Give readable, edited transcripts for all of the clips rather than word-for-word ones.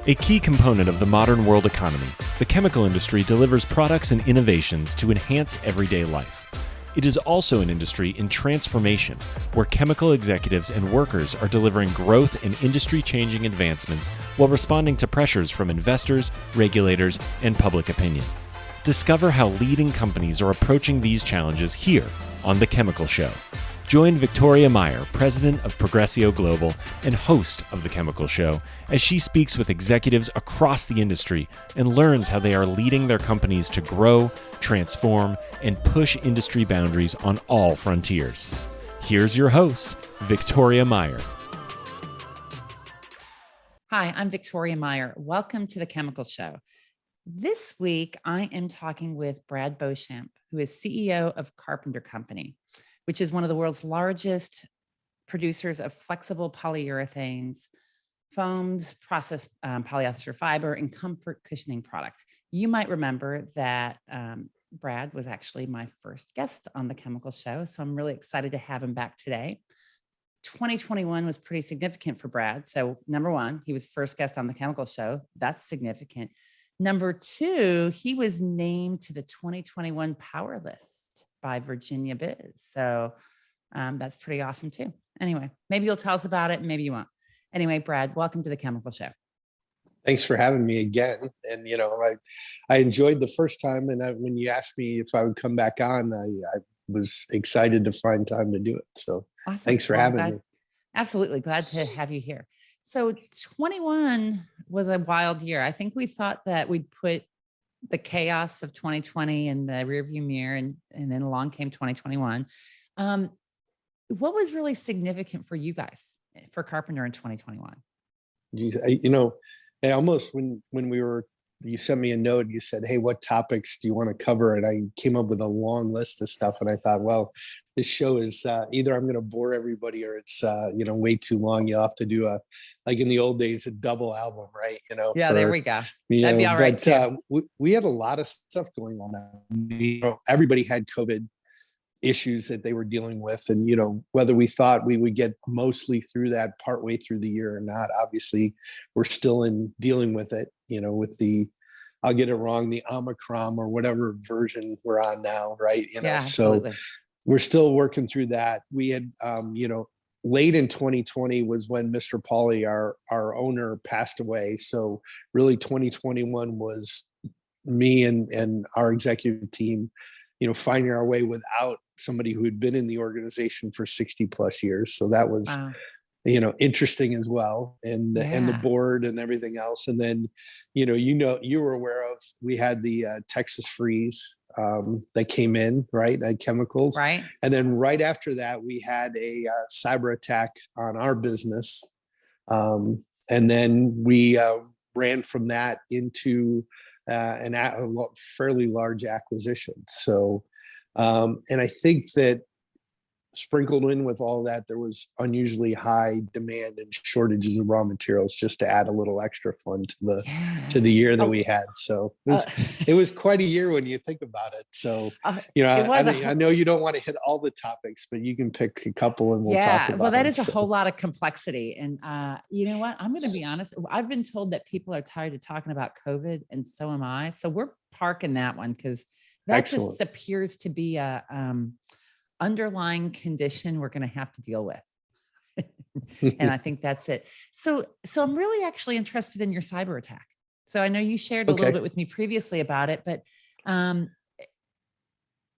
A key component of the modern world economy, the chemical industry delivers products and innovations to enhance everyday life. It is also an industry in transformation, where chemical executives and workers are delivering growth and industry-changing advancements while responding to pressures from investors, regulators, and public opinion. Discover how leading companies are approaching these challenges here on The Chemical Show. Join Victoria Meyer, president of Progressio Global and host of The Chemical Show, as she speaks with executives across the industry and learns how they are leading their companies to grow, transform, and push industry boundaries on all frontiers. Here's your host, Victoria Meyer. Hi, I'm Victoria Meyer. Welcome to The Chemical Show. This week, I am talking with Brad Beauchamp, who is CEO of Carpenter Company, which is one of the world's largest producers of flexible polyurethanes, foams, processed polyester fiber, and comfort cushioning product. You might remember that Brad was actually my first guest on The Chemical Show, so I'm really excited to have him back today. 2021 was pretty significant for Brad. So number one, he was first guest on The Chemical Show. That's significant. Number two, he was named to the 2021 Power List by Virginia Biz. So that's pretty awesome too. Anyway, maybe you'll tell us about it and maybe you won't. Anyway, Brad, welcome to The Chemical Show. Thanks for having me again. And, I enjoyed the first time. And when you asked me if I would come back on, I was excited to find time to do it. So awesome. Thanks for having me. Absolutely. Glad to have you here. So 21 was a wild year. I think we thought that we'd put the chaos of 2020 in the rearview mirror, and then along came 2021. What was really significant for you guys, for Carpenter in 2021? I almost, when you sent me a note, you said, hey, what topics do you want to cover? And I came up with a long list of stuff. And I thought, well, this show is either I'm going to bore everybody or it's, way too long. You'll have to do like in the old days, a double album, right? Yeah, there we go. That'd be all right. But we had a lot of stuff going on. Everybody had COVID issues that they were dealing with. And, whether we thought we would get mostly through that partway through the year or not, obviously we're still in dealing with it, with I'll get it wrong, the Omicron or whatever version we're on now. Right. Yeah, so absolutely. We're still working through that. We had, late in 2020 was when Mr. Pauly, our owner, passed away. So really 2021 was me and our executive team, finding our way without somebody who had been in the organization for 60 plus years. So that was, wow, interesting as well. And the board and everything else. And then, you were aware of, we had the Texas freeze that came in, right? Chemicals. Right. And then right after that, we had a cyber attack on our business. And then we ran from that into a fairly large acquisition. So, and I think that sprinkled in with all that, there was unusually high demand and shortages of raw materials, just to add a little extra fun to the year that we had. So it was quite a year when you think about it. So, I know you don't want to hit all the topics, but you can pick a couple and we'll talk about well, that them, is a whole lot of complexity. And you know what? I'm going to be honest. I've been told that people are tired of talking about COVID, and so am I. So we're parking that one because that Excellent. Just appears to be a underlying condition we're going to have to deal with. And I think that's it. So I'm really actually interested in your cyber attack. So I know you shared a little bit with me previously about it, but I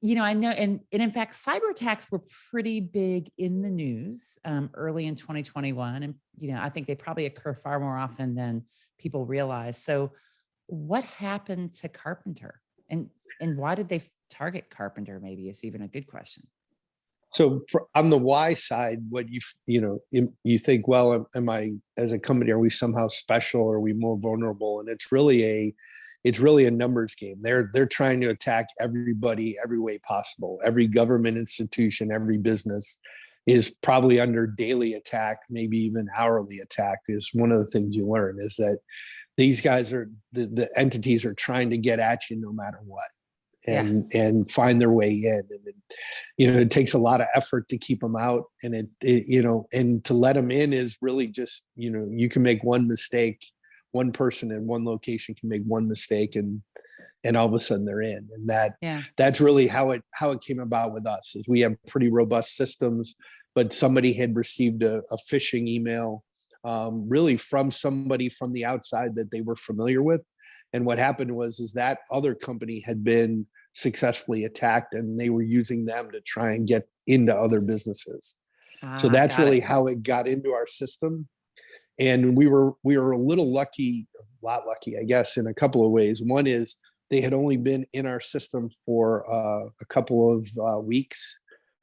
know, and in fact, cyber attacks were pretty big in the news early in 2021. And, I think they probably occur far more often than people realize. So what happened to Carpenter, and why did they target Carpenter? Maybe is even a good question. So on the why side, what you think, well, am I, as a company, are we somehow special? Or are we more vulnerable? And it's really a numbers game. They're trying to attack everybody every way possible. Every government institution, every business is probably under daily attack, maybe even hourly attack. Is one of the things you learn, is that these guys are the entities are trying to get at you no matter what. And find their way in. And it takes a lot of effort to keep them out. And and to let them in is really just, you can make one mistake one person in one location can make one mistake and all of a sudden they're in. And that's really how it came about with us. Is we have pretty robust systems, but somebody had received a phishing email, really from somebody from the outside that they were familiar with. And what happened is that other company had been successfully attacked, and they were using them to try and get into other businesses. So that's really how it got into our system. And we were a little lucky, a lot lucky, I guess, in a couple of ways. One is they had only been in our system for a couple of weeks.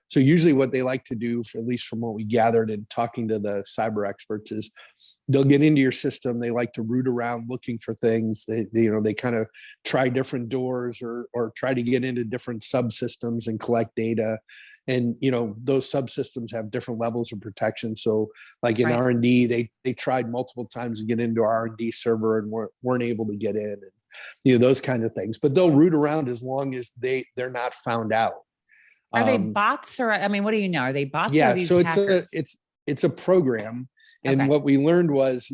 So usually what they like to do, at least from what we gathered in talking to the cyber experts, is they'll get into your system. They like to root around looking for things. They kind of try different doors or try to get into different subsystems and collect data. And, those subsystems have different levels of protection. So like in R&D, they tried multiple times to get into our R&D server and weren't able to get in, and, those kind of things. But they'll root around as long as they're not found out. Are they bots, or, I mean, what do you know? Are they bots? Yeah. Or are these So hackers? it's a program. And what we learned was,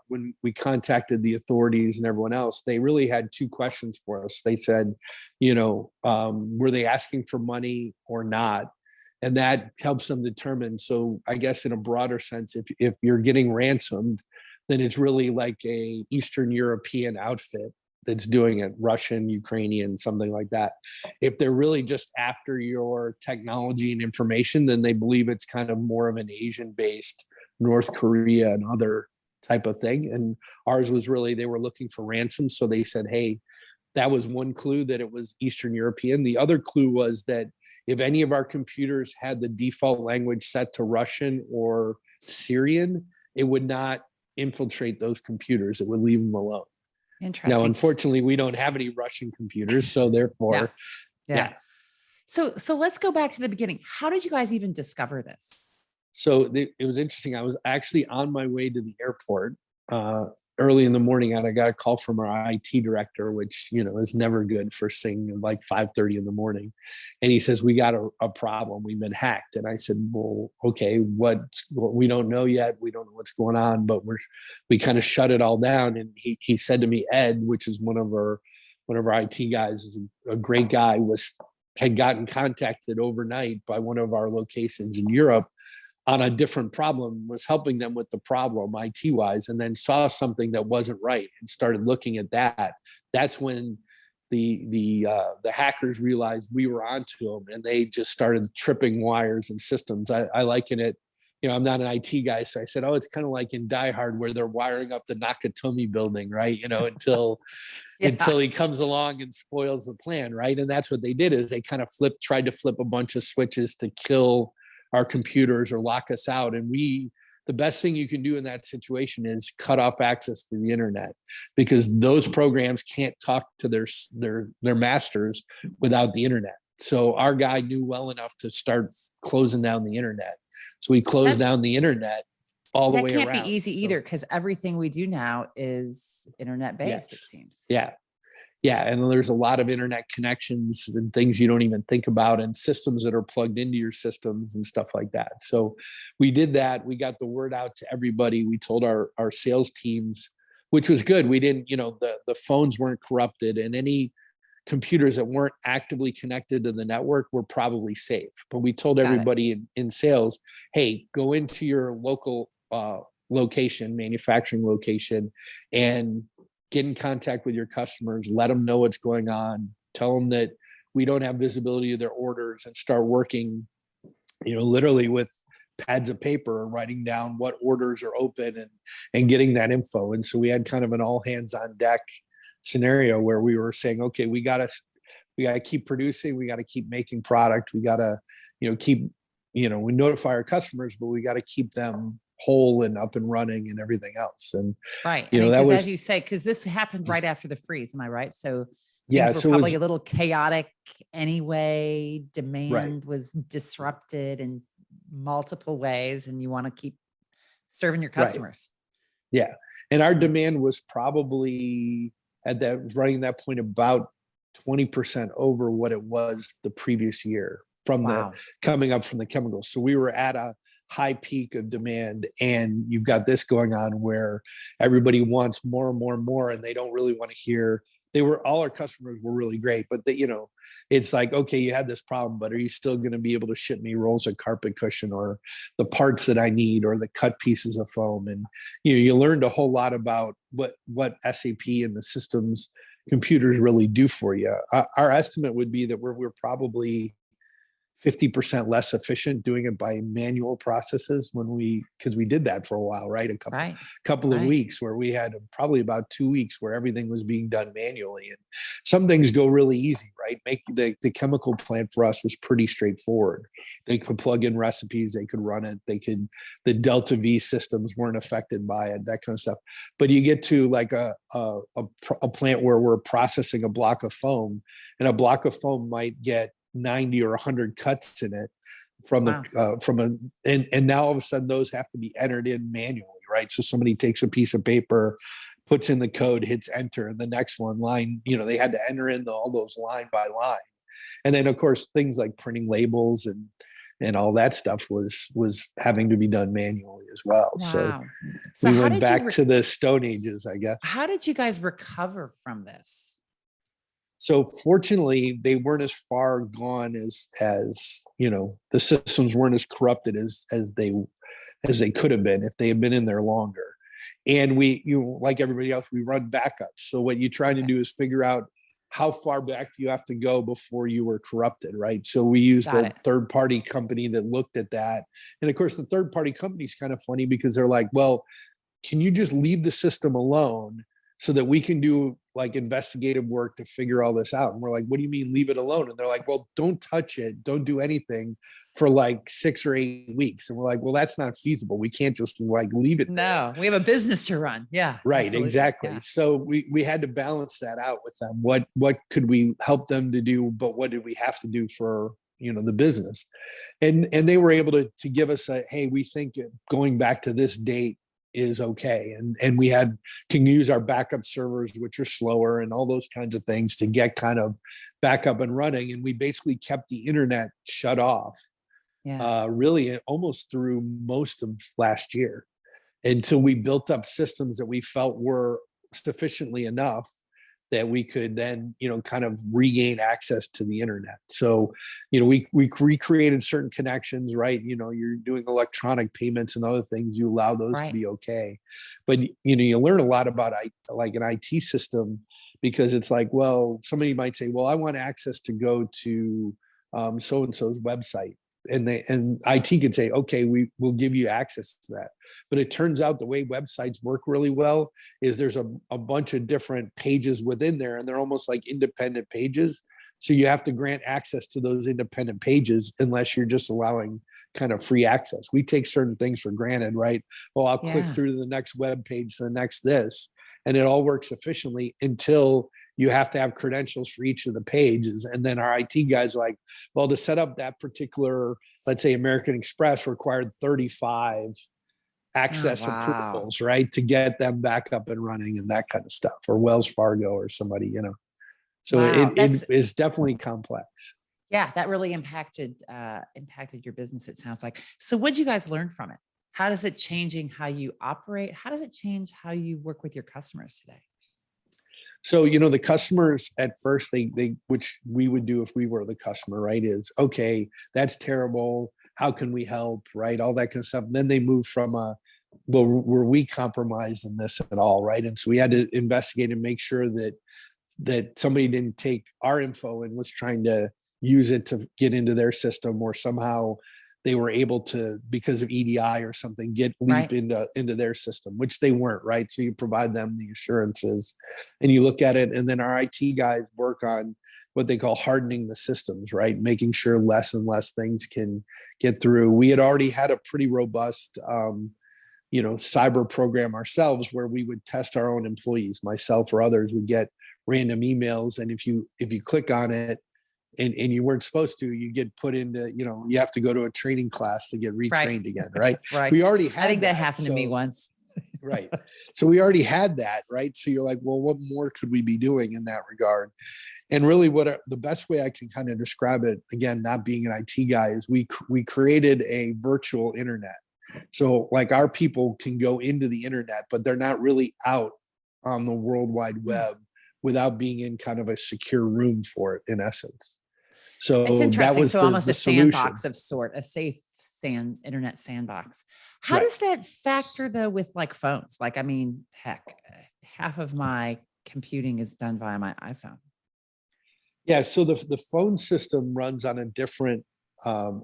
when we contacted the authorities and everyone else, they really had two questions for us. They said, were they asking for money or not? And that helps them determine. So I guess in a broader sense, if you're getting ransomed, then it's really like a Eastern European outfit that's doing it, Russian, Ukrainian, something like that. If they're really just after your technology and information, then they believe it's kind of more of an Asian-based North Korea and other type of thing. And ours was really, they were looking for ransom. So they said, hey, that was one clue, that it was Eastern European. The other clue was that if any of our computers had the default language set to Russian or Syrian, it would not infiltrate those computers. It would leave them alone. Interesting. Now, unfortunately, we don't have any Russian computers, so therefore, yeah. So let's go back to the beginning. How did you guys even discover this? So it was interesting. I was actually on my way to the airport early in the morning, and I got a call from our IT director, which is never good first thing, like 5:30 in the morning. And he says, "We got a problem. We've been hacked." And I said, "Well, okay, what we don't know yet. We don't know what's going on, but we kind of shut it all down." And he said to me, Ed, which is one of our IT guys, is a great guy, had gotten contacted overnight by one of our locations in Europe on a different problem, was helping them with the problem IT wise, and then saw something that wasn't right and started looking at that. That's when the hackers realized we were onto them, and they just started tripping wires and systems. I liken it, I'm not an IT guy, so I said, oh, it's kind of like in Die Hard where they're wiring up the Nakatomi building, right? Until he comes along and spoils the plan, right? And that's what they did, is they kind of tried to flip a bunch of switches to kill our computers or lock us out. And the best thing you can do in that situation is cut off access to the internet, because those programs can't talk to their masters without the internet. So our guy knew well enough to start closing down the internet. So we closed down the internet all the way around. That can't be easy either, because everything we do now is internet based, it seems. Yeah. And there's a lot of internet connections and things you don't even think about, and systems that are plugged into your systems and stuff like that. So we did that. We got the word out to everybody. We told our sales teams, which was good. We didn't, the phones weren't corrupted, and any computers that weren't actively connected to the network were probably safe. But we told everybody in sales, hey, go into your local location, manufacturing location, and get in contact with your customers, let them know what's going on, tell them that we don't have visibility of their orders, and start working, literally with pads of paper, writing down what orders are open and getting that info. And so we had kind of an all hands on deck scenario where we were saying, okay, we got to keep producing. We got to keep making product. We got to, keep, we notify our customers, but we got to keep them whole and up and running and everything else. And right. That was, as you say, because this happened right after the freeze. Am I right? So things were probably a little chaotic anyway. Demand was disrupted in multiple ways, and you want to keep serving your customers. Right. Yeah. And our demand was probably running that point about 20% over what it was the previous year from coming up from the chemicals. So we were at a high peak of demand, and you've got this going on where everybody wants more and more and more, and they don't really want to hear. All our customers were really great, but it's like, okay, you had this problem, but are you still going to be able to ship me rolls of carpet cushion or the parts that I need or the cut pieces of foam? And you learned a whole lot about what SAP and the systems computers really do for you. Our estimate would be that we're probably 50% less efficient doing it by manual processes because we did that for a while, right? A couple of weeks where we had probably about 2 weeks where everything was being done manually. And some things go really easy, right? The chemical plant for us was pretty straightforward. They could plug in recipes, they could run it, the Delta V systems weren't affected by it, that kind of stuff. But you get to like a plant where we're processing a block of foam, and a block of foam might get 90 or 100 cuts in it and now all of a sudden those have to be entered in manually, right? So somebody takes a piece of paper, puts in the code, hits enter, and the next line, they had to enter in all those line by line. And then of course things like printing labels and all that stuff was having to be done manually as well. Wow. So we went back to the Stone Ages, I guess. How did you guys recover from this? So fortunately, they weren't as far gone as the systems weren't as corrupted as they could have been if they had been in there longer. And like everybody else, we run backups. So what you try to do is figure out how far back you have to go before you were corrupted, right? So we used a third-party company that looked at that. And of course, the third-party company is kind of funny because they're like, well, can you just leave the system alone so that we can do like investigative work to figure all this out? And we're like, what do you mean leave it alone? And they're like, well, don't touch it. Don't do anything for like 6 or 8 weeks. And we're like, well, that's not feasible. We can't just like leave it. No, we have a business to run. Yeah. Right. Absolutely. Exactly. Yeah. So we had to balance that out with them. What could we help them to do? But what did we have to do for, the business? And they were able to give us hey, we think going back to this date is okay. And we can use our backup servers, which are slower and all those kinds of things to get kind of back up and running. And we basically kept the internet shut off really almost through most of last year until we built up systems that we felt were sufficiently enough that we could then, kind of regain access to the internet. So, we recreated certain connections, right? You're doing electronic payments and other things, you allow those to be okay. But, you learn a lot about like an IT system, because it's like, well, somebody might say, well, I want access to go to so-and-so's website. And IT could say, okay, we will give you access to that. But it turns out the way websites work really well is there's a bunch of different pages within there, and they're almost like independent pages. So you have to grant access to those independent pages unless you're just allowing kind of free access. We take certain things for granted, right? Well, I'll click through to the next web page, to the next this, and it all works efficiently until you have to have credentials for each of the pages. And then our IT guys are like, well, to set up that particular, let's say American Express required 35 access approvals, right? To get them back up and running and that kind of stuff, or Wells Fargo or somebody, So it is definitely complex. Yeah, that really impacted your business, it sounds like. So what did you guys learn from it? How does it changing how you operate? How does it change how you work with your customers today? So, the customers at first, they which we would do if we were the customer, right, is, okay, that's terrible. How can we help, right? All that kind of stuff. And then they move from well, were we compromised in this at all, right? And so we had to investigate and make sure that somebody didn't take our info and was trying to use it to get into their system, or somehow they were able to, because of EDI or something, leap into their system, which they weren't, right? So you provide them the assurances and you look at it, and then our IT guys work on what they call hardening the systems, right? Making sure less and less things can get through. We had already had a pretty robust, cyber program ourselves, where we would test our own employees. Myself or others would get random emails, and if you click on it, and you weren't supposed to, you get put into, you have to go to a training class to get retrained again, right? Right. We already had I think that happened to me once. Right. So we already had that, right? So you're like, well, what more could we be doing in that regard? And really, the best way I can kind of describe it, again, not being an IT guy, is we created a virtual internet. So like our people can go into the internet, but they're not really out on the World Wide Web without being in kind of a secure room for it, in essence. It's So that interesting. was So almost the a solution. sandbox of sort, a safe internet sandbox. How Right. does that factor though with like phones? Like, I mean, heck, half of my computing is done via my iPhone. Yeah, so the phone system runs on a different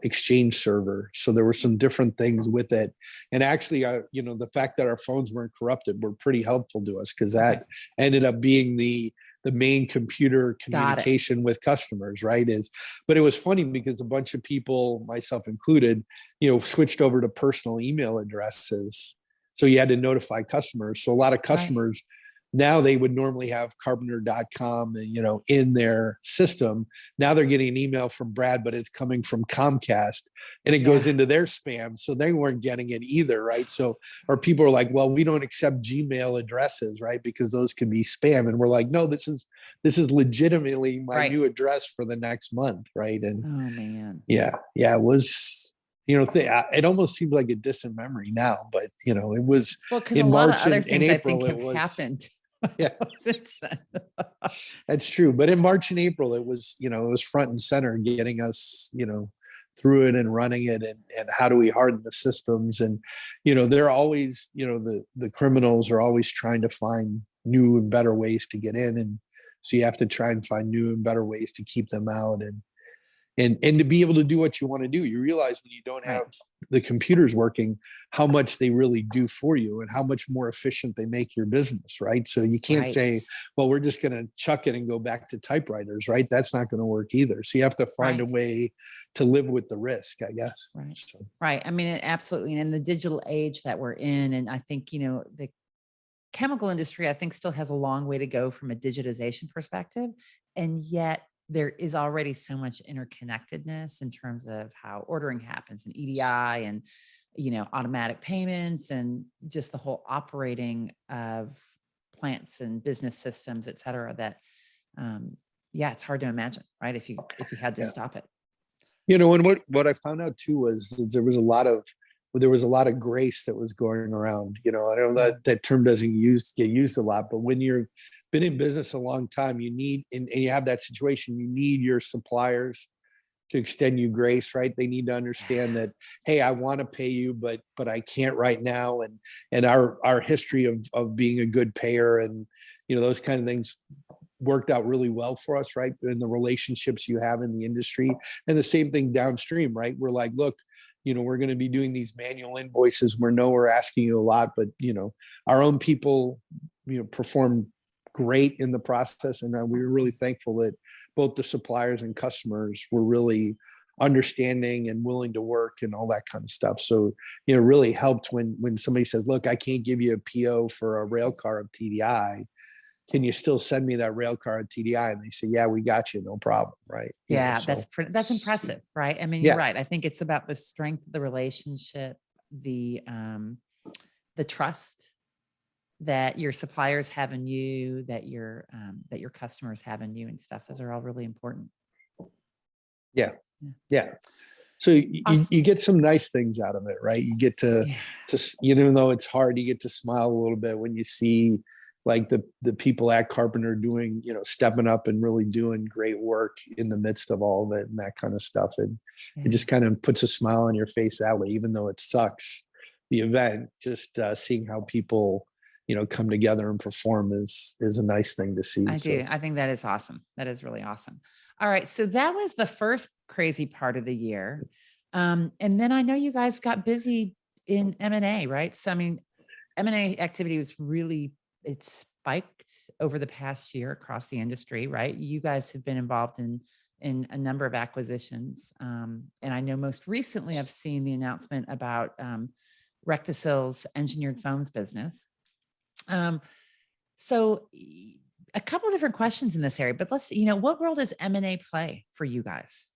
exchange server. So there were some different things with it, and actually, the fact that our phones weren't corrupted were pretty helpful to us, because that ended up being the main computer communication with customers, right? But it was funny because a bunch of people, myself included, switched over to personal email addresses. So you had to notify customers. So a lot of customers now, they would normally have carpenter.com, in their system. Now they're getting an email from Brad, but it's coming from Comcast, and it goes into their spam. So they weren't getting it either, right? So, or people are like, well, we don't accept Gmail addresses, right? Because those can be spam. And we're like, no, this is legitimately my new address for the next month, right? And oh man, it was, it almost seems like a distant memory now, but it was because in a lot March of other and things April, I think it have was happened. Yeah, Since then. that's true. But in March and April, it was front and center, getting us, through it and running it, and how do we harden the systems? And, they're always, the criminals are always trying to find new and better ways to get in. And so you have to try and find new and better ways to keep them out. And to be able to do what you want to do. You realize when you don't have the computers working, how much they really do for you and how much more efficient they make your business, right? So you can't say, well, we're just going to chuck it and go back to typewriters, right? That's not going to work either. So you have to find a way to live with the risk, I guess. Right. So. Right. I mean, absolutely. And in the digital age that we're in, and I think, the chemical industry, I think, still has a long way to go from a digitization perspective. And yet there is already so much interconnectedness in terms of how ordering happens and EDI and, automatic payments and just the whole operating of plants and business systems, et cetera, that, it's hard to imagine, right? If you had to stop it. And what I found out too was there was a lot of grace that was going around. I don't know that term doesn't get used a lot, but when you're been in business a long time, you need, and you have that situation, you need your suppliers to extend you grace, right? They need to understand that, hey, I want to pay you, but I can't right now. And our history of being a good payer and, those kind of things worked out really well for us, right? In the relationships you have in the industry, and the same thing downstream, right? We're like, look, we're going to be doing these manual invoices. We're asking you a lot, but our own people, perform great in the process. And we were really thankful that both the suppliers and customers were really understanding and willing to work and all that kind of stuff. So, it really helped when somebody says, look, I can't give you a PO for a rail car of TDI. Can you still send me that rail car of TDI? And they say, yeah, we got you. No problem. Right. That's impressive. Right. I mean, you're right. I think it's about the strength of the relationship, the trust that your suppliers have in you, that your customers have in you and stuff. Those are all really important. Yeah. So you get some nice things out of it, right? You get to even though it's hard, you get to smile a little bit when you see like the people at Carpenter doing, stepping up and really doing great work in the midst of all of it and that kind of stuff. And it just kind of puts a smile on your face that way, even though it sucks. The event, just seeing how people, come together and perform is a nice thing to see. I do. I think that is awesome. That is really awesome. All right. So that was the first crazy part of the year. And then I know you guys got busy in M&A, right? So, I mean, M&A activity was it spiked over the past year across the industry, right? You guys have been involved in a number of acquisitions. And I know most recently I've seen the announcement about Rectisil's engineered foams business. So a couple of different questions in this area, but let's, what role does M&A play for you guys?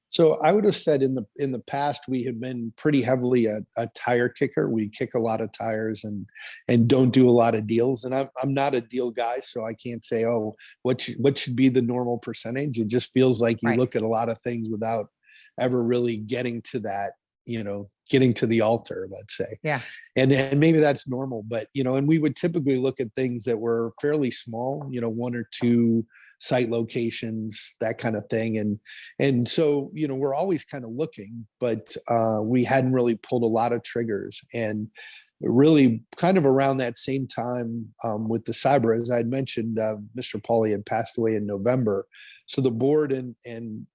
So I would have said in the past we had been pretty heavily a tire kicker. We kick a lot of tires and don't do a lot of deals. And I'm not a deal guy, so I can't say, oh, what should be the normal percentage. It just feels like you Right. look at a lot of things without ever really getting to that, getting to the altar, let's say. Yeah. And maybe that's normal, but and we would typically look at things that were fairly small, one or two site locations, that kind of thing. And so, we're always kind of looking, but we hadn't really pulled a lot of triggers. And really kind of around that same time with the cyber, as I had mentioned, Mr. Pauly had passed away in November. So the board and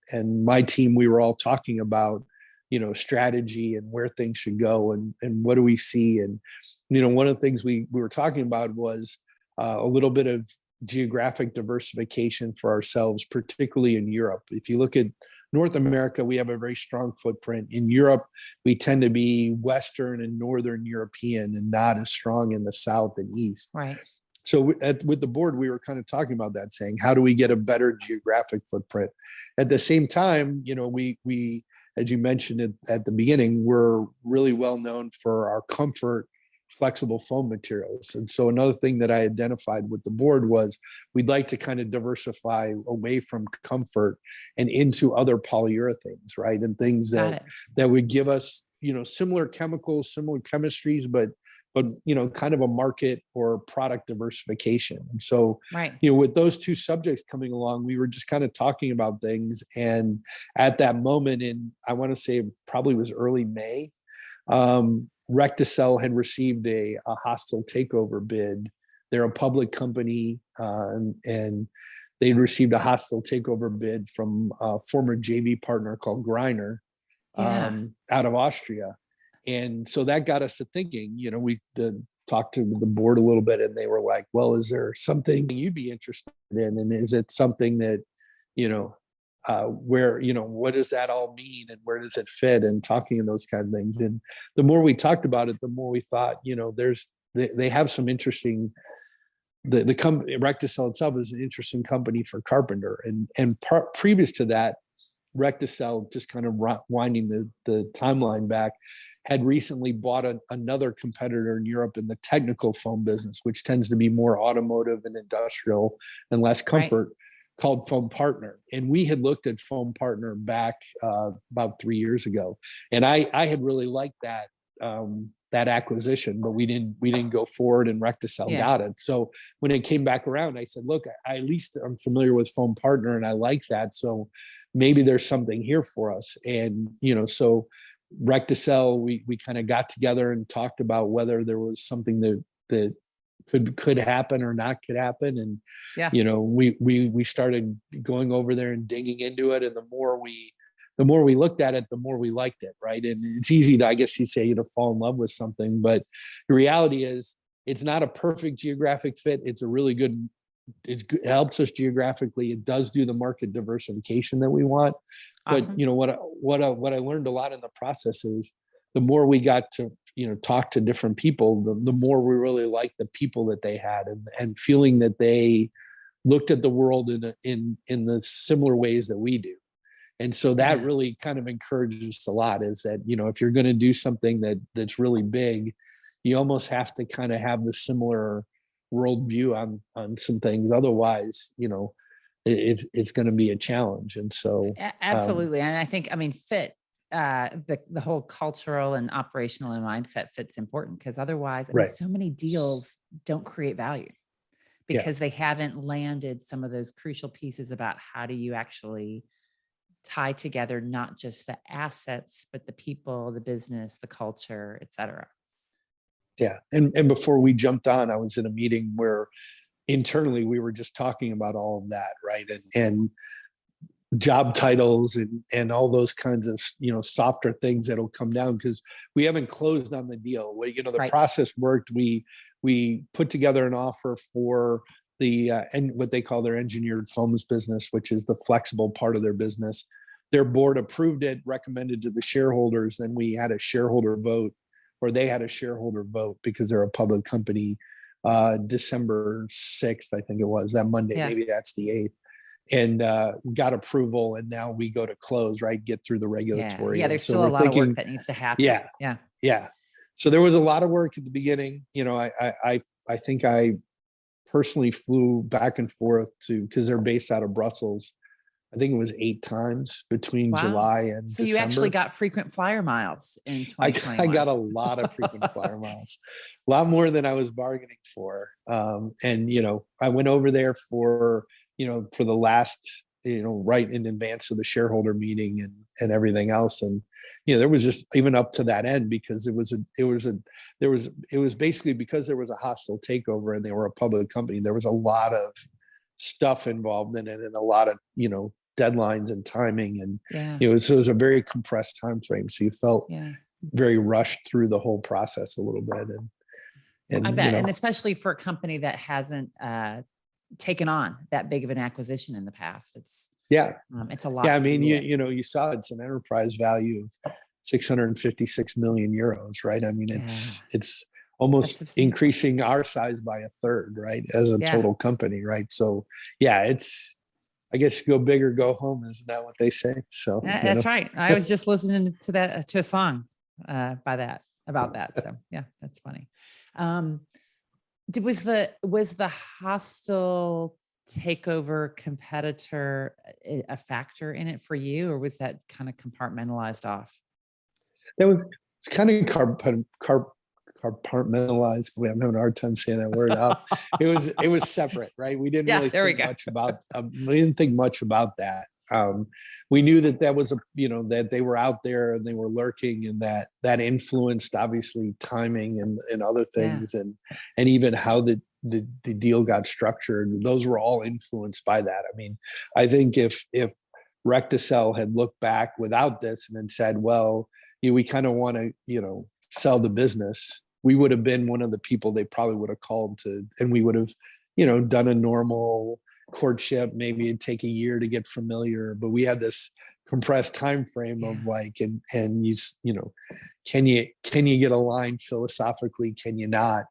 my team, we were all talking about, strategy and where things should go and what do we see. And, one of the things we were talking about was a little bit of geographic diversification for ourselves, particularly in Europe. If you look at North America, we have a very strong footprint. In Europe, we tend to be Western and Northern European and not as strong in the South and East. Right. So with the board, we were kind of talking about that, saying, how do we get a better geographic footprint? At the same time, we as you mentioned at the beginning, we're really well known for our comfort flexible foam materials. And so another thing that I identified with the board was we'd like to kind of diversify away from comfort and into other polyurethanes, right? And things that would give us, similar chemicals, similar chemistries, but kind of a market or product diversification. And so, right. With those two subjects coming along, we were just kind of talking about things. And at that moment I want to say it probably was early May, Recticel had received a hostile takeover bid. They're a public company, and they received a hostile takeover bid from a former JV partner called Greiner, out of Austria. And so that got us to thinking, we talked to the board a little bit and they were like, well, is there something you'd be interested in? And is it something that, where, what does that all mean and where does it fit, and talking and those kind of things. And the more we talked about it, the more we thought, they have some interesting, the company Recticel itself is an interesting company for Carpenter. And previous to that, Recticel, just kind of winding the timeline back, had recently bought another competitor in Europe in the technical foam business, which tends to be more automotive and industrial and less comfort, called Foam Partner. And we had looked at Foam Partner back about 3 years ago. And I had really liked that acquisition, but we didn't go forward, and Recticel got it. So when it came back around, I said, look, at least I'm familiar with Foam Partner and I like that. So maybe there's something here for us. And, so Recticel, we kind of got together and talked about whether there was something that could happen or not could happen. And, we started going over there and digging into it. And the more we looked at it, the more we liked it. Right. And it's easy to, I guess you say, fall in love with something, but the reality is it's not a perfect geographic fit. It's a really good, it helps us geographically. It does do the market diversification that we want. Awesome. But what I learned a lot in the process is the more we got to talk to different people, the more we really liked the people that they had, and feeling that they looked at the world in the similar ways that we do. And so that really kind of encourages us a lot, is that if you're going to do something that's really big, you almost have to kind of have the similar worldview on some things. Otherwise, it's going to be a challenge. And so absolutely. And I think, fit, the whole cultural and operational and mindset fit's important, because otherwise, so many deals don't create value because they haven't landed some of those crucial pieces about how do you actually tie together, not just the assets, but the people, the business, the culture, et cetera. Yeah. And before we jumped on, I was in a meeting where internally we were just talking about all of that. Right. And job titles and all those kinds of, softer things that'll come down, because we haven't closed on the deal. The process worked. We put together an offer for the, and what they call their engineered foams business, which is the flexible part of their business. Their board approved it, recommended to the shareholders. Then we had a shareholder vote, or they had a shareholder vote, because they're a public company, December 6th, I think it was, that Monday, maybe that's the 8th. we got approval, and now we go to close, right? Get through the regulatory. Yeah. There's So still a we're lot of thinking, work that needs to happen. yeah, Yeah. yeah. So there was a lot of work at the beginning. I think I personally flew back and forth because they're based out of Brussels. I think it was 8 times between Wow. July and So December. you actually got frequent flyer miles in I 2021. got a lot of frequent flyer miles, a lot more than I was bargaining for. And, I went over there for the last, right in advance of the shareholder meeting and everything else. And, there was just even up to that end, because it was basically because there was a hostile takeover and they were a public company. There was a lot of stuff involved in it and a lot of, deadlines and timing. And, so it was a very compressed time frame. So you felt very rushed through the whole process a little bit. And I bet. And especially for a company that hasn't taken on that big of an acquisition in the past, it's a lot. Yeah. I mean, you saw it's an enterprise value of 656 million euros, right? I mean, it's almost increasing our size by a third, right? As a total company, right? So I guess go big or go home. Isn't that what they say? So that's right. I was just listening to a song about that. So yeah, that's funny. Was the hostile takeover competitor a factor in it for you, or was that kind of compartmentalized off? It was kind of compartmentalized. I'm having a hard time saying that word out. It was separate, right? We didn't really think much about. We didn't think much about that. We knew that was that they were out there and they were lurking, and that influenced obviously timing and other things, and even how the deal got structured. Those were all influenced by that. I mean, I think if Recticel had looked back without this and then said, well, we kind of want to sell the business, we would have been one of the people they probably would have called to, and we would have done a normal courtship. Maybe it'd take a year to get familiar, but we had this compressed time frame of like, and can you get aligned philosophically? Can you not?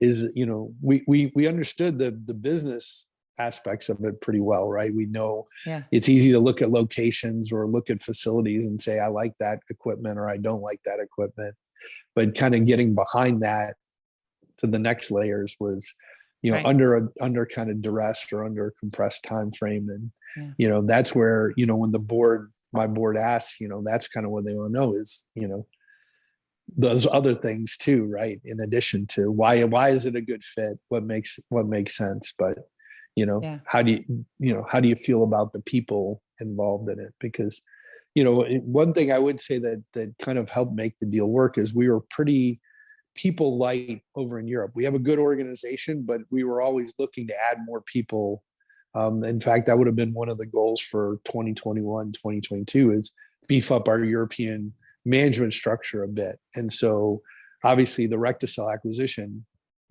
We understood the business aspects of it pretty well, right? We know it's easy to look at locations or look at facilities and say, I like that equipment or I don't like that equipment. But kind of getting behind that to the next layers was, under kind of duress or under a compressed time frame. And, that's where, when my board asks, that's kind of what they want to know is, those other things too, right? In addition to why is it a good fit? What makes sense? But, how do you feel about the people involved in it? Because, one thing I would say that kind of helped make the deal work is we were pretty people light over in Europe. We have a good organization, but we were always looking to add more people. In fact, that would have been one of the goals for 2021, 2022 is beef up our European management structure a bit. And so obviously the Recticel acquisition,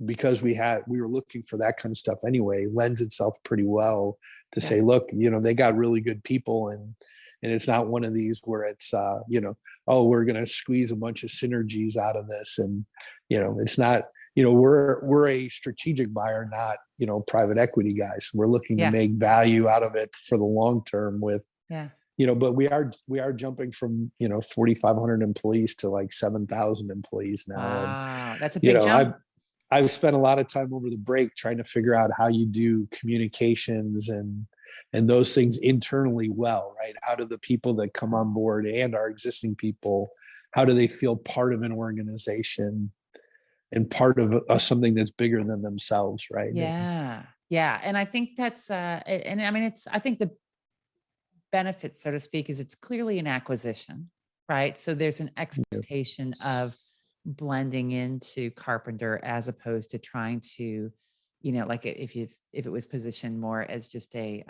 because we were looking for that kind of stuff anyway, lends itself pretty well to say, look, they got really good people, and it's not one of these where it's we're going to squeeze a bunch of synergies out of this. And, it's not, we're a strategic buyer, not, private equity guys. We're looking to make value out of it for the long term with, but we are jumping from, 4,500 employees to like 7,000 employees now. Wow. And, that's a big jump. I've spent a lot of time over the break trying to figure out how you do communications and those things internally well, right? How do the people that come on board and our existing people, how do they feel part of an organization and part of something that's bigger than themselves, right? Yeah. And I think that's, and I mean, I think the benefit, so to speak, is it's clearly an acquisition, right? So there's an expectation of blending into Carpenter as opposed to trying to, like if it was positioned more as just a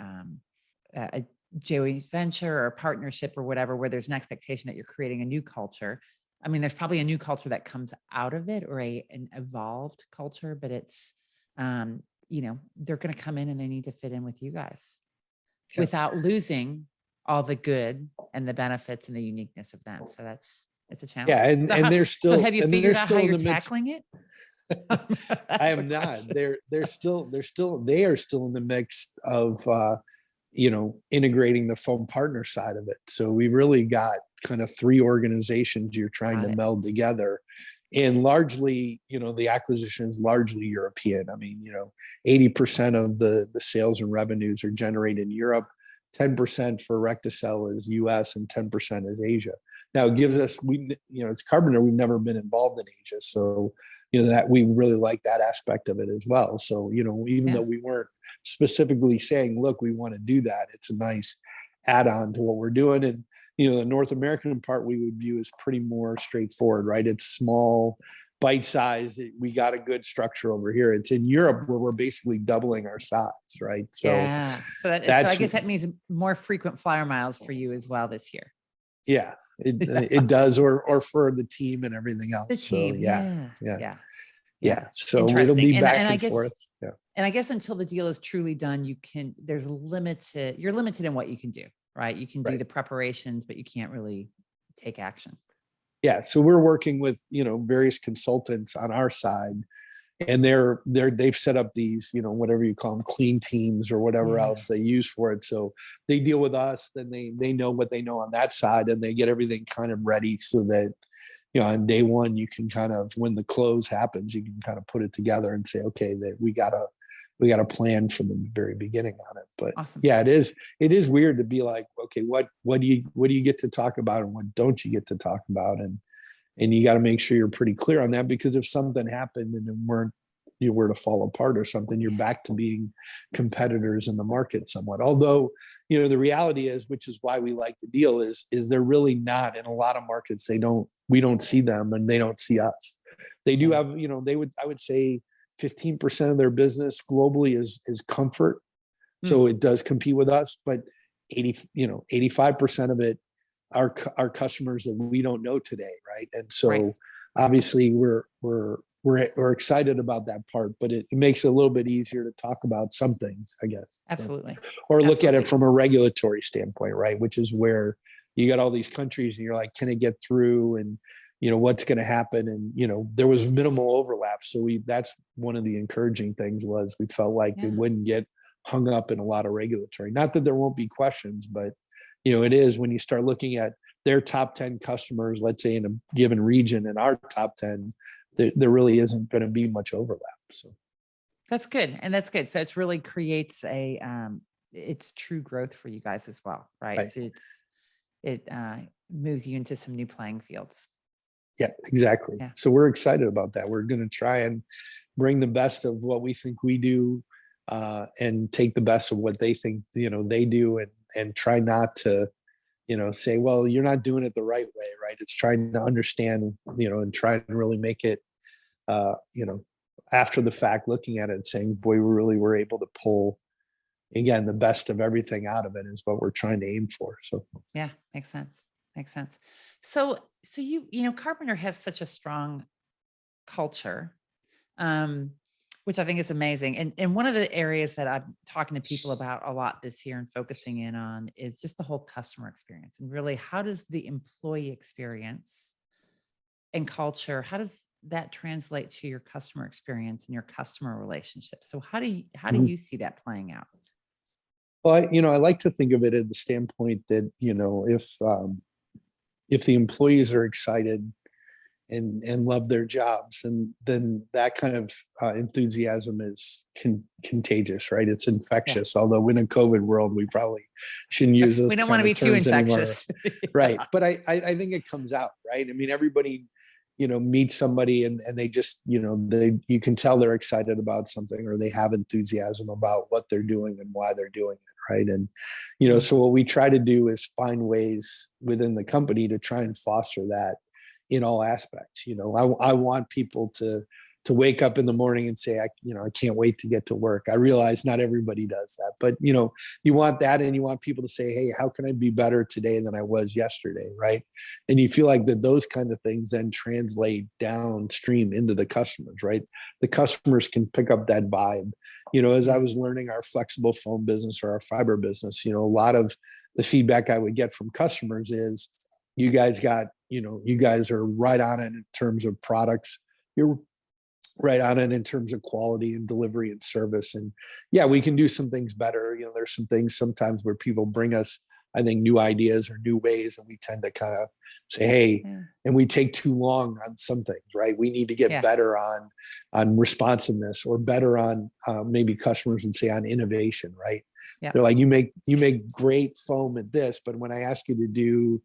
joint venture or a partnership or whatever, where there's an expectation that you're creating a new culture. I mean, there's probably a new culture that comes out of it, or an evolved culture, but it's, they're going to come in and they need to fit in with you guys without losing all the good and the benefits and the uniqueness of them. So it's a challenge. Yeah. And they're still, so have you figured out how you're tackling it? I am not. They are still in the mix of integrating the foam partner side of it. So we really got kind of three organizations you're trying to meld together. And largely, the acquisition is largely European. I mean, 80% of the sales and revenues are generated in Europe, 10% for Recticel is US, and 10% is Asia. Now it gives us, it's Carpenter, we've never been involved in Asia. So, that we really like that aspect of it as well. So, even though we weren't specifically saying, look, we want to do that, it's a nice add-on to what we're doing. And, the North American part we would view as pretty more straightforward, right? It's small, bite-sized. We got a good structure over here. It's in Europe where we're basically doubling our size, right? So so I guess that means more frequent flyer miles for you as well this year. Yeah, it does, or for the team and everything else. The team, so, yeah. So it'll be back and forth. Yeah. And I guess until the deal is truly done, you're limited in what you can do, right? You can do the preparations, but you can't really take action. Yeah. So we're working with, various consultants on our side, and they've set up these, whatever you call them, clean teams or whatever else they use for it. So they deal with us, then they know what they know on that side, and they get everything kind of ready so that, on day one, you can kind of, when the close happens, you can kind of put it together and say, okay, that we got a plan from the very beginning on it. But it is weird to be like, okay, what do you get to talk about and what don't you get to talk about? And you got to make sure you're pretty clear on that, because if something happened and you were to fall apart or something, you're back to being competitors in the market somewhat. Although, the reality is, which is why we like the deal, is they're really not in a lot of markets. We don't see them and they don't see us. They do have, I would say 15% of their business globally is comfort. So it does compete with us, but 85% of it are customers that we don't know today. Right. And so obviously we're excited about that part, but it makes it a little bit easier to talk about some things, I guess. Absolutely. Or look at it from a regulatory standpoint, right? Which is where you got all these countries and you're like, can it get through? And, what's going to happen? And, there was minimal overlap. So that's one of the encouraging things was we felt like it wouldn't get hung up in a lot of regulatory. Not that there won't be questions, but, it is when you start looking at their top 10 customers, let's say in a given region, and our top 10, there really isn't going to be much overlap. So that's good. And that's good. So it really creates it's true growth for you guys as well. Right. So it moves you into some new playing fields. Yeah, exactly. Yeah. So we're excited about that. We're going to try and bring the best of what we think we do, and take the best of what they think, they do, and try not to, say, well, you're not doing it the right way. Right. It's trying to understand, and try and really make it, after the fact, looking at it and saying, boy, we really were able to pull, again, the best of everything out of it is what we're trying to aim for. So, yeah, makes sense. Makes sense. So Carpenter has such a strong culture, which I think is amazing. And one of the areas that I'm talking to people about a lot this year and focusing in on is just the whole customer experience, and really, how does the employee experience and culture, how does that translate to your customer experience and your customer relationships? So how do you see that playing out? Well, I like to think of it at the standpoint that, if the employees are excited and love their jobs, and then that kind of enthusiasm is contagious, right? It's infectious. Yeah. Although in a COVID world, we probably shouldn't use those. We don't want to be too infectious, right? But I think it comes out, right? I mean, everybody, meets somebody and they just, you can tell they're excited about something, or they have enthusiasm about what they're doing and why they're doing it, right? And so what we try to do is find ways within the company to try and foster that in all aspects. I want people to wake up in the morning and say, I can't wait to get to work. I realize not everybody does that, but you want that, and you want people to say, hey, how can I be better today than I was yesterday, right? And you feel like that those kind of things then translate downstream into the customers, right? The customers can pick up that vibe. As I was learning our flexible foam business or our fiber business, a lot of the feedback I would get from customers is, you guys are right on it in terms of products. You're right on it in terms of quality and delivery and service. And yeah, we can do some things better. There's some things sometimes where people bring us, I think, new ideas or new ways, and we tend to kind of say, hey, and we take too long on some things, right? We need to get better on responsiveness, or better on maybe customers would say on innovation, right? They're like, you make great foam at this, but when I ask you to do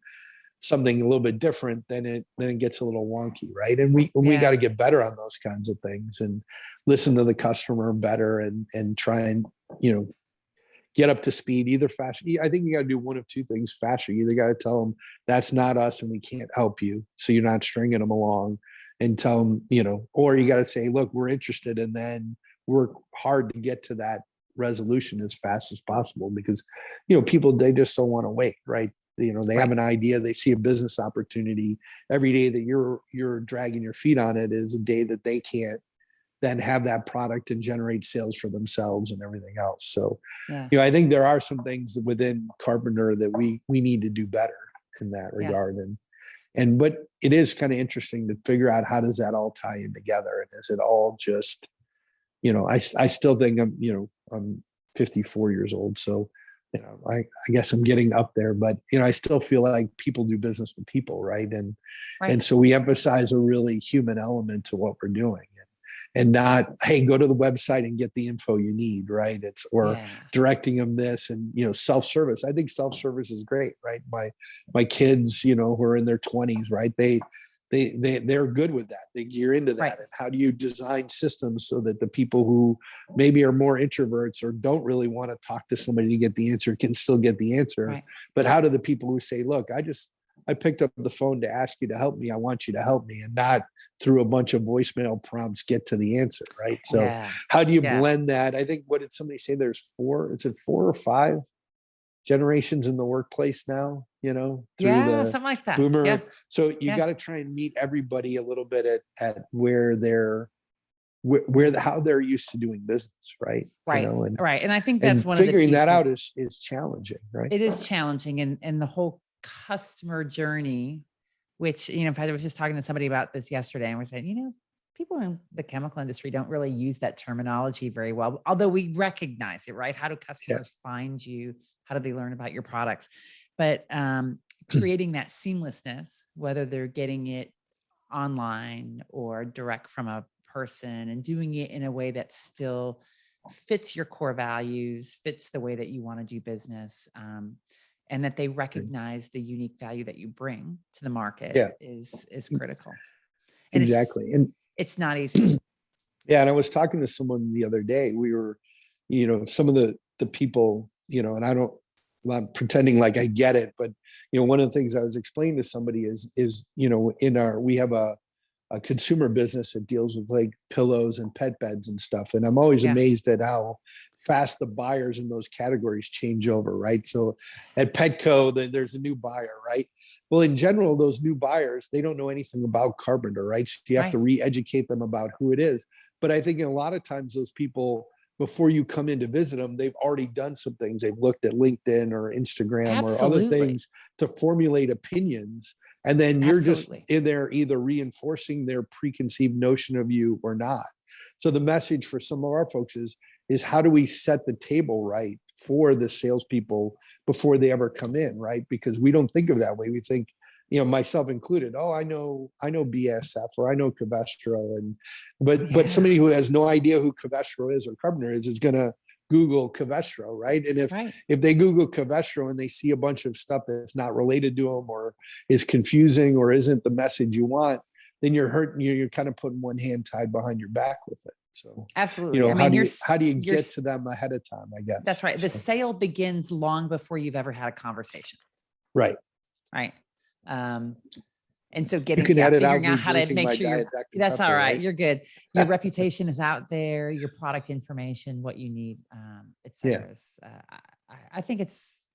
something a little bit different, then it gets a little wonky, right? And we got to get better on those kinds of things and listen to the customer better, and try and get up to speed either faster. I think you got to do one of two things faster. You either got to tell them that's not us and we can't help you, so you're not stringing them along, and tell them, or you got to say, look, we're interested, and then work hard to get to that resolution as fast as possible, because people, they just don't want to wait, right? They have an idea, they see a business opportunity. Every day that you're dragging your feet on it is a day that they can't then have that product and generate sales for themselves and everything else. So, I think there are some things within Carpenter that we need to do better in that regard. But it is kind of interesting to figure out, how does that all tie in together? And is it all just, I still think I'm 54 years old. So, I guess I'm getting up there, but, I still feel like people do business with people. Right. And so we emphasize a really human element to what we're doing, and not, hey, go to the website and get the info you need. Right. Or directing them this, and, self-service. I think self-service is great. Right. My kids, who are in their 20s, right. They're good with that. You're into that. Right. And how do you design systems so that the people who maybe are more introverts or don't really want to talk to somebody to get the answer can still get the answer? Right. But how do the people who say, look, I picked up the phone to ask you to help me, I want you to help me, and not through a bunch of voicemail prompts get to the answer, right? So how do you blend that? I think, what did somebody say? There's 4 or 5 generations in the workplace now, through the something like that. Boomer. So you got to try and meet everybody a little bit at where how they're used to doing business, right? Right. Right. And I think that's one of the figuring that out is challenging, right? It is challenging. And the whole customer journey, which, if I was just talking to somebody about this yesterday, and we're saying, people in the chemical industry don't really use that terminology very well, although we recognize it, right? How do customers find you? How do they learn about your products? But creating that seamlessness, whether they're getting it online or direct from a person, and doing it in a way that still fits your core values, fits the way that you want to do business, and that they recognize the unique value that you bring to the market is critical. And exactly. It's not easy. Yeah. And I was talking to someone the other day. We were, some of the people, and I'm not pretending like I get it, but, one of the things I was explaining to somebody is, we have a consumer business that deals with like pillows and pet beds and stuff. And I'm always amazed at how fast the buyers in those categories change over, right? So at Petco, there's a new buyer, right? Well, in general, those new buyers, they don't know anything about Carpenter, right? So you have to re-educate them about who it is. But I think a lot of times those people, before you come in to visit them, they've already done some things. They've looked at LinkedIn or Instagram or other things to formulate opinions. And then you're just in there either reinforcing their preconceived notion of you or not. So the message for some of our folks is how do we set the table right for the salespeople before they ever come in, right? Because we don't think of it that way. We think, myself included, oh, I know BASF or I know Covestro, but somebody who has no idea who Covestro is or Carpenter is going to Google Covestro, right? And if they Google Covestro and they see a bunch of stuff that's not related to them or is confusing or isn't the message you want, then you're hurting. You're kind of putting one hand tied behind your back with it. So absolutely. How do you get to them ahead of time? I guess that's right. The sale begins long before you've ever had a conversation. Right. Right. And so figuring out how to make sure that's all right. You're good. Your reputation is out there, your product information, what you need, et cetera. I think it's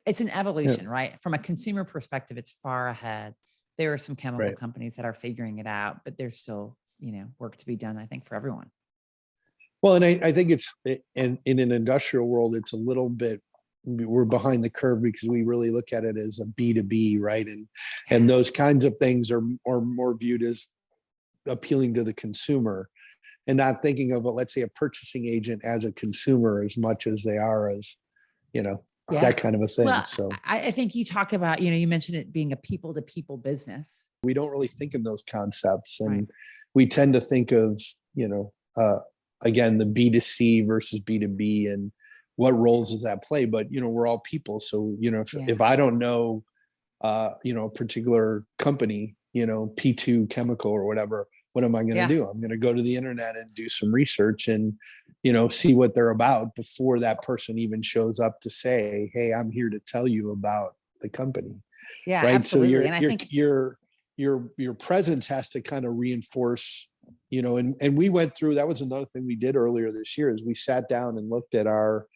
an evolution, right? From a consumer perspective, it's far ahead. There are some chemical companies that are figuring it out, but there's still, work to be done, I think, for everyone. Well, and I think in an industrial world, it's a little bit, we're behind the curve because we really look at it as a B2B, right? And those kinds of things are more viewed as appealing to the consumer, and not thinking of, let's say, a purchasing agent as a consumer as much as they are as, that kind of a thing. Well, So I think you talk about, you mentioned it being a people to people business. we don't really think in those concepts, and Right. we tend to think of, again, the B2C versus B2B and what roles does that play? But, we're all people. So, if I don't know, a particular company, P2 chemical or whatever, what am I going to do? I'm going to go to the internet and do some research and, see what they're about before that person even shows up to say, hey, I'm here to tell you about the company. Yeah, right. absolutely. So I think your presence has to kind of reinforce, and we went through, that was another thing we did earlier this year, is we sat down and looked at our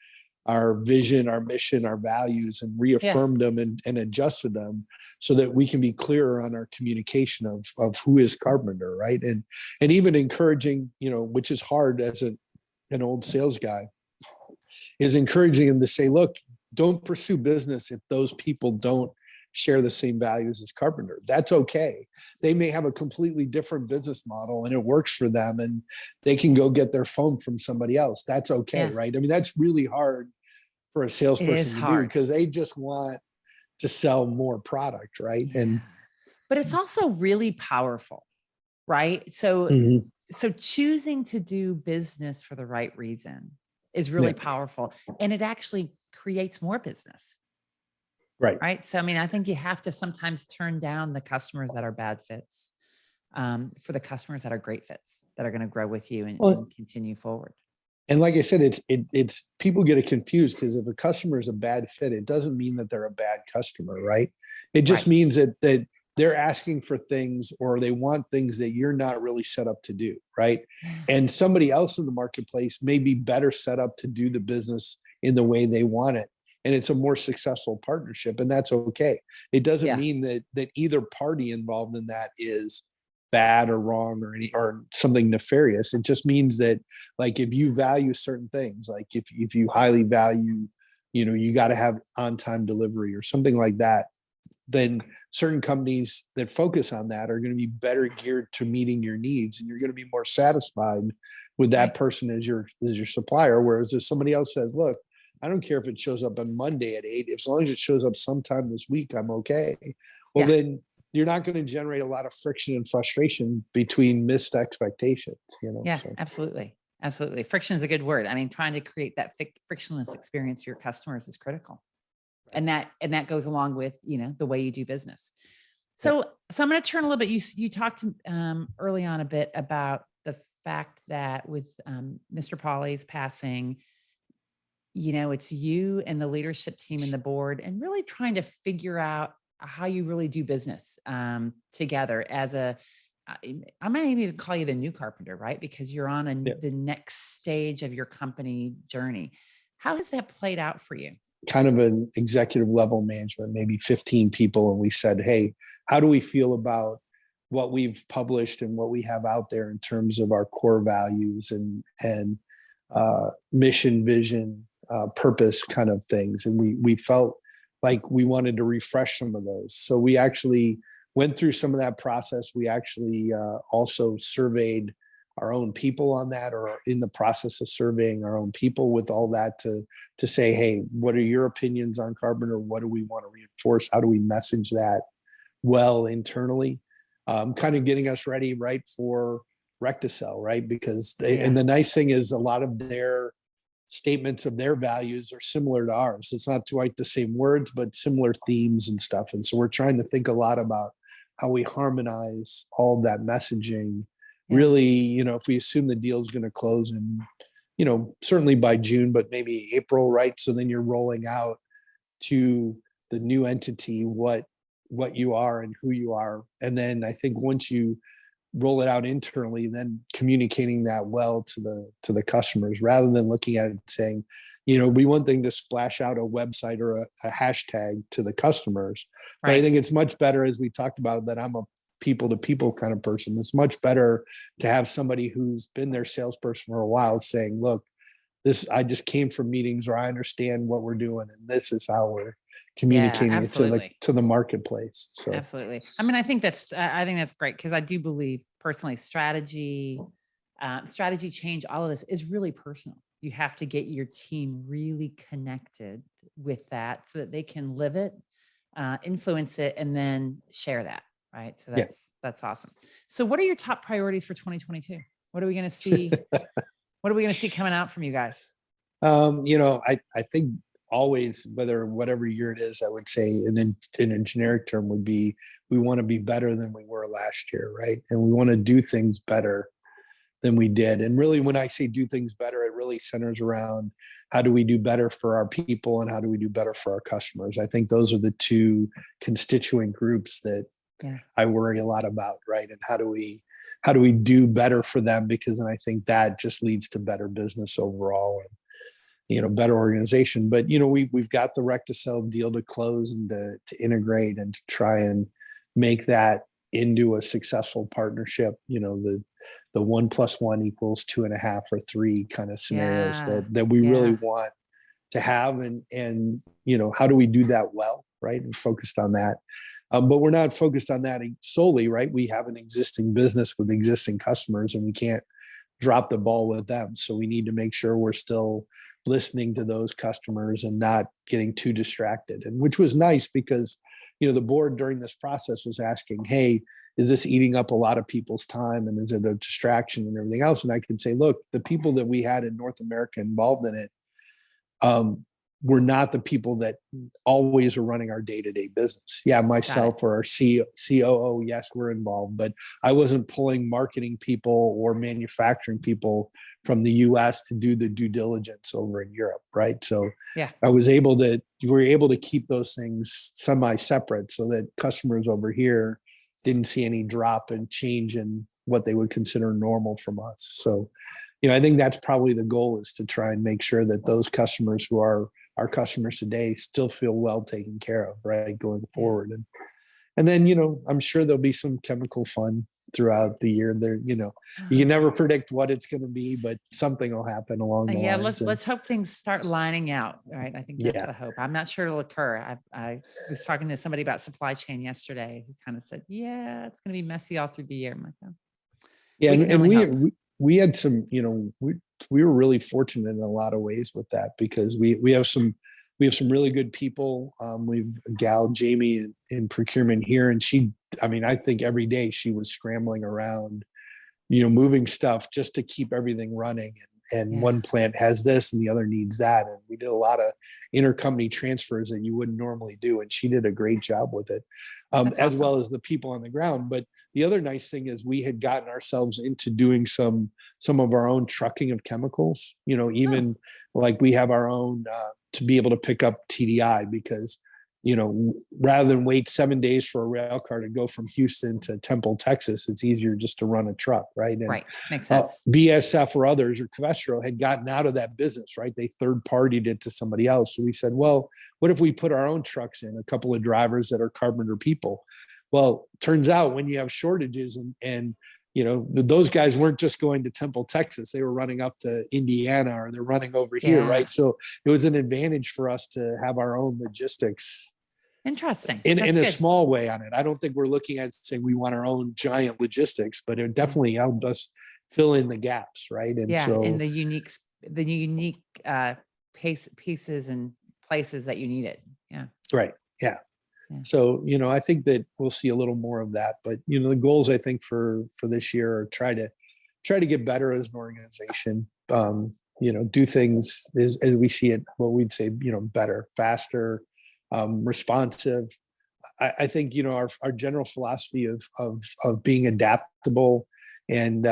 vision, our mission, our values, and reaffirmed them and adjusted them so that we can be clearer on our communication of who is Carpenter, right? And even encouraging, which is hard as an old sales guy, is encouraging them to say, look, don't pursue business if those people don't share the same values as Carpenter. That's okay. They may have a completely different business model and it works for them, and they can go get their phone from somebody else. That's okay, right? I mean, that's really hard for a salesperson to do because they just want to sell more product, right? But it's also really powerful, right? So so choosing to do business for the right reason is really powerful, and it actually creates more business. Right. So, I mean, I think you have to sometimes turn down the customers that are bad fits for the customers that are great fits that are going to grow with you and continue forward. And like I said, it's people get it confused because if a customer is a bad fit, it doesn't mean that they're a bad customer, right? It just means that they're asking for things or they want things that you're not really set up to do, right? And somebody else in the marketplace may be better set up to do the business in the way they want it. And it's a more successful partnership, and that's okay. It doesn't mean that either party involved in that is bad or wrong or something nefarious. It just means that, like, if you value certain things, like if you highly value, you got to have on-time delivery or something like that, then certain companies that focus on that are going to be better geared to meeting your needs, and you're going to be more satisfied with that person as your supplier. Whereas if somebody else says, look, I don't care if it shows up on Monday at 8, as long as it shows up sometime this week, I'm okay. Well, then you're not going to generate a lot of friction and frustration between missed expectations, Yeah, So. absolutely. Absolutely. Friction is a good word. I mean, trying to create that frictionless experience for your customers is critical. And that goes along with, the way you do business. So I'm going to turn a little bit. You talked early on a bit about the fact that with Mr. Pauly's passing, it's you and the leadership team and the board and really trying to figure out how you really do business together as I might even call you the new Carpenter, right? Because you're on the next stage of your company journey. How has that played out for you? Kind of an executive level management, maybe 15 people. And we said, hey, how do we feel about what we've published and what we have out there in terms of our core values and mission, vision, purpose kind of things. And we felt like we wanted to refresh some of those. So we actually went through some of that process. We actually also surveyed our own people on that, or in the process of surveying our own people with all that to say, hey, what are your opinions on Carpenter? What do we want to reinforce? How do we message that well internally? Kind of getting us ready, right, for Recticel, right? Because and the nice thing is a lot of their statements of their values are similar to ours. It's not quite the same words, but similar themes and stuff. And so we're trying to think a lot about how we harmonize all that messaging. Really, if we assume the deal is going to close in, certainly by June, but maybe April, right? So then you're rolling out to the new entity what you are and who you are. And then I think once you roll it out internally, then communicating that well to the customers, rather than looking at it saying, we want thing to splash out a website or a hashtag to the customers. Right. But I think it's much better, as we talked about, that I'm a people to people kind of person. It's much better to have somebody who's been their salesperson for a while saying, look, I just came from meetings, or I understand what we're doing, and this is how we're communicating it to the marketplace. So absolutely. I mean, I think that's great, because I do believe personally, strategy change, all of this is really personal. You have to get your team really connected with that so that they can live it, influence it, and then share that. Right. So Yeah. that's awesome. So what are your top priorities for 2022? What are we going to see? What are we going to see coming out from you guys? I think always, whatever year it is, I would say in a generic term would be, we want to be better than we were last year. Right. And we want to do things better than we did. And really, when I say do things better, it really centers around how do we do better for our people and how do we do better for our customers? I think those are the two constituent groups that I worry a lot about, right? And how do we do better for them? Because then I think that just leads to better business overall and, better organization. But, we've got the Recticel deal to close and to integrate and to try and make that into a successful partnership, the 1 + 1 = 2.5 or 3 kind of scenarios that we really want to have. And, how do we do that well, right? And focused on that. But we're not focused on that solely, right? We have an existing business with existing customers and we can't drop the ball with them. So we need to make sure we're still listening to those customers and not getting too distracted. And which was nice because, the board during this process was asking, hey, is this eating up a lot of people's time? And is it a distraction and everything else? And I can say, look, the people that we had in North America involved in it, were not the people that always are running our day-to-day business. Yeah, myself or our COO, yes, we're involved, but I wasn't pulling marketing people or manufacturing people from the US to do the due diligence over in Europe, right? So we were able to keep those things semi-separate so that customers over here didn't see any drop and change in what they would consider normal from us. So, I think that's probably the goal, is to try and make sure that those customers who are our customers today still feel well taken care of, right, going forward. And then, I'm sure there'll be some chemical fun throughout the year there. You can never predict what it's going to be, but something will happen along the lines. Let's hope things start lining out. Right. I think that's the hope. I'm not sure it'll occur. I was talking to somebody about supply chain yesterday who kind of said, it's going to be messy all through the year. I'm like, and we had some, we were really fortunate in a lot of ways with that, because we have some really good people. We've a gal, Jamie, in procurement here, and I think every day she was scrambling around, moving stuff just to keep everything running. And one plant has this and the other needs that. And we did a lot of intercompany transfers that you wouldn't normally do. And she did a great job with it, as well as the people on the ground. But the other nice thing is we had gotten ourselves into doing some of our own trucking of chemicals, even like we have our own to be able to pick up TDI, because, rather than wait 7 days for a rail car to go from Houston to Temple, Texas, it's easier just to run a truck. Right. And, right. Makes sense. BSF or others or Covestro had gotten out of that business, right? They third partied it to somebody else. So we said, well, what if we put our own trucks in, a couple of drivers that are Carpenter people? Well, turns out when you have shortages and those guys weren't just going to Temple, Texas, they were running up to Indiana, or they're running over here. Right. So it was an advantage for us to have our own logistics. Interesting. In a small way on it. I don't think we're looking at saying we want our own giant logistics, but it definitely helped us fill in the gaps. Right. And in the unique pieces and places that you need it. Yeah. Right. Yeah. So, I think that we'll see a little more of that, but, the goals, I think for this year are try to get better as an organization, do things as we see it, what we'd say, better, faster, responsive. I think, our general philosophy of being adaptable and,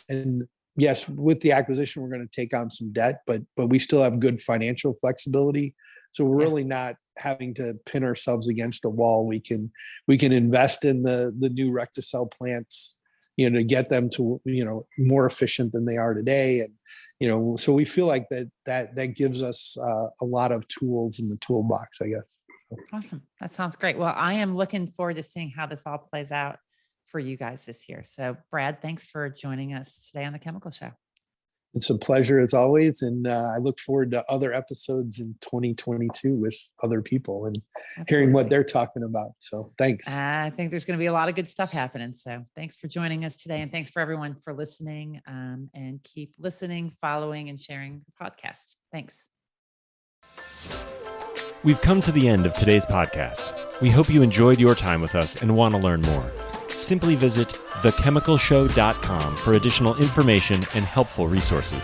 and yes, with the acquisition, we're going to take on some debt, but we still have good financial flexibility. So we're really not having to pin ourselves against a wall. We can invest in the new Recticel plants, to get them to, more efficient than they are today. And, so we feel like that gives us a lot of tools in the toolbox, I guess. Awesome. That sounds great. Well, I am looking forward to seeing how this all plays out for you guys this year. So Brad, thanks for joining us today on the Chemical Show. It's a pleasure as always. And I look forward to other episodes in 2022 with other people and hearing what they're talking about. So thanks. I think there's going to be a lot of good stuff happening. So thanks for joining us today. And thanks for everyone for listening, and keep listening, following, and sharing the podcast. Thanks. We've come to the end of today's podcast. We hope you enjoyed your time with us and want to learn more. Simply visit thechemicalshow.com for additional information and helpful resources.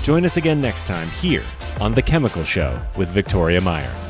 Join us again next time here on The Chemical Show with Victoria Meyer.